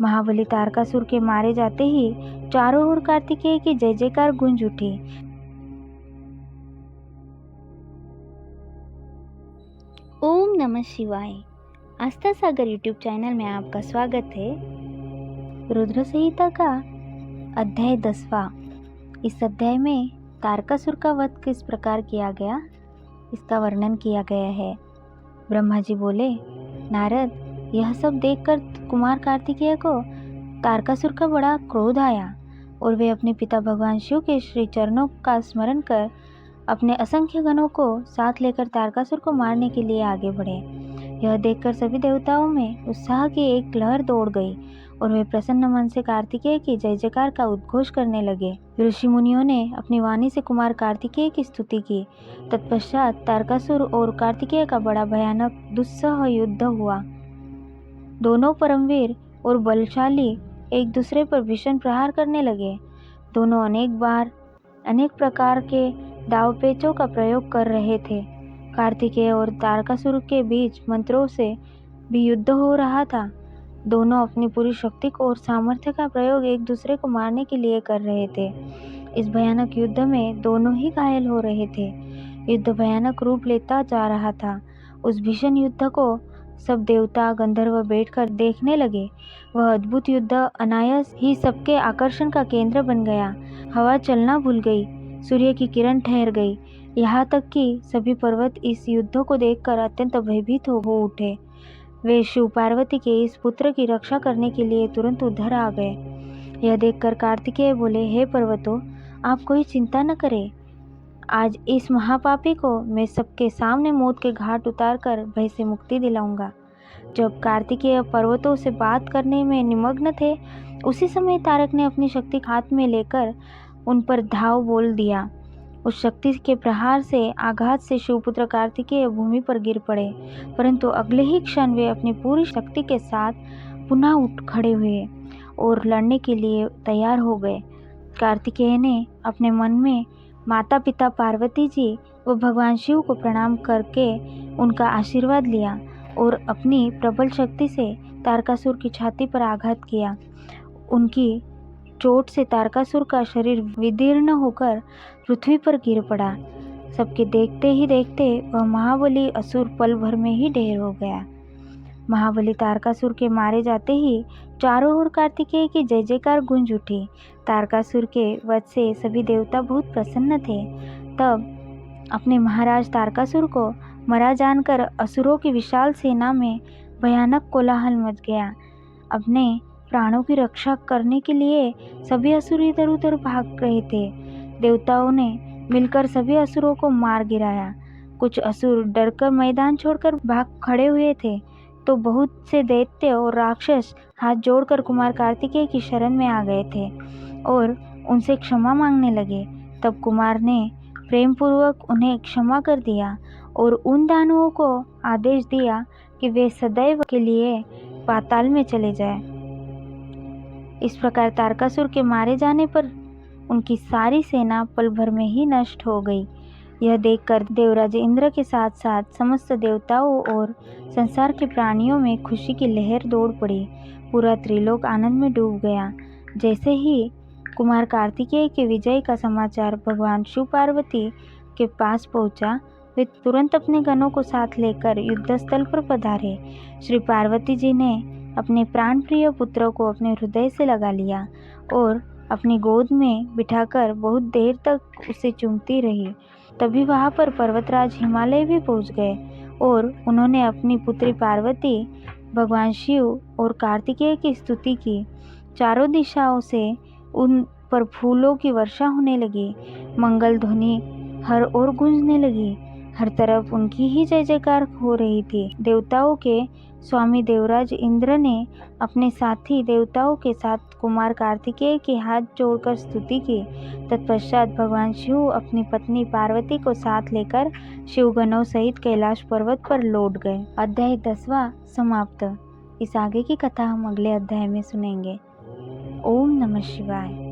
महाबली तारकासुर के मारे जाते ही चारों ओर कार्तिकेय की जय जयकार गूंज उठी। ओम नमः शिवाय। आस्था सागर यूट्यूब चैनल में आपका स्वागत है। रुद्र संहिता का अध्याय 10वां। इस अध्याय में तारकासुर का वध किस प्रकार किया गया, इसका वर्णन किया गया है। ब्रह्मा जी बोले, नारद, यह सब देखकर कुमार कार्तिकेय को तारकासुर का बड़ा क्रोध आया और वे अपने पिता भगवान शिव के श्री चरणों का स्मरण कर अपने असंख्य गणों को साथ लेकर तारकासुर को मारने के लिए आगे बढ़े। यह देखकर सभी देवताओं में उत्साह की एक लहर दौड़ गई और वे प्रसन्न मन से कार्तिकेय की जय जयकार का उद्घोष करने लगे। ऋषि मुनियों ने अपनी वाणी से कुमार कार्तिकेय की स्तुति की। तत्पश्चात तारकासुर और कार्तिकेय का बड़ा भयानक दुस्सह युद्ध हुआ। दोनों परमवीर और बलशाली एक दूसरे पर भीषण प्रहार करने लगे। दोनों अनेक बार अनेक प्रकार के दावपेचों का प्रयोग कर रहे थे। कार्तिकेय और तारकासुर के बीच मंत्रों से भी युद्ध हो रहा था। दोनों अपनी पूरी शक्ति और सामर्थ्य का प्रयोग एक दूसरे को मारने के लिए कर रहे थे। इस भयानक युद्ध में दोनों ही घायल हो रहे थे। युद्ध भयानक रूप लेता जा रहा था। उस भीषण युद्ध को सब देवता गंधर्व बैठकर देखने लगे। वह अद्भुत युद्ध अनायास ही सबके आकर्षण का केंद्र बन गया। हवा चलना भूल गई, सूर्य की किरण ठहर गई, यहाँ तक कि सभी पर्वत इस युद्ध को देखकर अत्यंत भयभीत हो उठे। वे शिव पार्वती के इस पुत्र की रक्षा करने के लिए तुरंत उधर आ गए। यह देखकर कार्तिकेय बोले, हे पर्वतों, आप कोई चिंता न करें। आज इस महापापी को मैं सबके सामने मौत के घाट उतारकर भय से मुक्ति दिलाऊंगा। जब कार्तिकेय पर्वतों से बात करने में निमग्न थे, उसी समय तारक ने अपनी शक्ति हाथ में लेकर उन पर धाव बोल दिया। उस शक्ति के प्रहार से आघात से शिवपुत्र कार्तिकेय भूमि पर गिर पड़े, परंतु अगले ही क्षण वे अपनी पूरी शक्ति के साथ पुनः उठ खड़े हुए और लड़ने के लिए तैयार हो गए। कार्तिकेय ने अपने मन में माता पिता पार्वती जी व भगवान शिव को प्रणाम करके उनका आशीर्वाद लिया और अपनी प्रबल शक्ति से तारकासुर की छाती पर आघात किया। उनकी चोट से तारकासुर का शरीर विदीर्ण होकर पृथ्वी पर गिर पड़ा। सबके देखते ही देखते वह महाबली असुर पल भर में ही ढेर हो गया। महाबली तारकासुर के मारे जाते ही चारों ओर कार्तिकेय की जय जयकार गूंज उठी। तारकासुर के वध से सभी देवता बहुत प्रसन्न थे। तब अपने महाराज तारकासुर को मरा जानकर असुरों की विशाल सेना में भयानक कोलाहल मच गया। अपने प्राणों की रक्षा करने के लिए सभी असुर इधर उधर भाग रहे थे। देवताओं ने मिलकर सभी असुरों को मार गिराया। कुछ असुर डरकर मैदान छोड़कर भाग खड़े हुए थे, तो बहुत से दैत्य और राक्षस हाथ जोड़कर कुमार कार्तिकेय की शरण में आ गए थे और उनसे क्षमा मांगने लगे। तब कुमार ने प्रेम पूर्वक उन्हें क्षमा कर दिया और उन दानवों को आदेश दिया कि वे सदैव के लिए पाताल में चले जाएं। इस प्रकार तारकासुर के मारे जाने पर उनकी सारी सेना पल भर में ही नष्ट हो गई। यह देखकर देवराज इंद्र के साथ साथ समस्त देवताओं और संसार के प्राणियों में खुशी की लहर दौड़ पड़ी। पूरा त्रिलोक आनंद में डूब गया। जैसे ही कुमार कार्तिकेय के विजय का समाचार भगवान शिव पार्वती के पास पहुंचा, वे तुरंत अपने गणों को साथ लेकर युद्धस्थल पर पधारे। श्री पार्वती जी ने अपने प्राण प्रिय पुत्र को अपने हृदय से लगा लिया और अपनी गोद में बिठाकर बहुत देर तक उसे चूमती रही। तभी वहाँ पर पर्वतराज हिमालय भी पहुँच गए और उन्होंने अपनी पुत्री पार्वती, भगवान शिव और कार्तिकेय की स्तुति की। चारों दिशाओं से उन पर फूलों की वर्षा होने लगी। मंगल ध्वनि हर ओर गूंजने लगी। हर तरफ उनकी ही जय जयकार हो रही थी। देवताओं के स्वामी देवराज इंद्र ने अपने साथी देवताओं के साथ कुमार कार्तिकेय के हाथ जोड़कर स्तुति की। तत्पश्चात भगवान शिव अपनी पत्नी पार्वती को साथ लेकर शिवगणों सहित कैलाश पर्वत पर लौट गए। अध्याय 10वां समाप्त। इस आगे की कथा हम अगले अध्याय में सुनेंगे। ओम नमः शिवाय।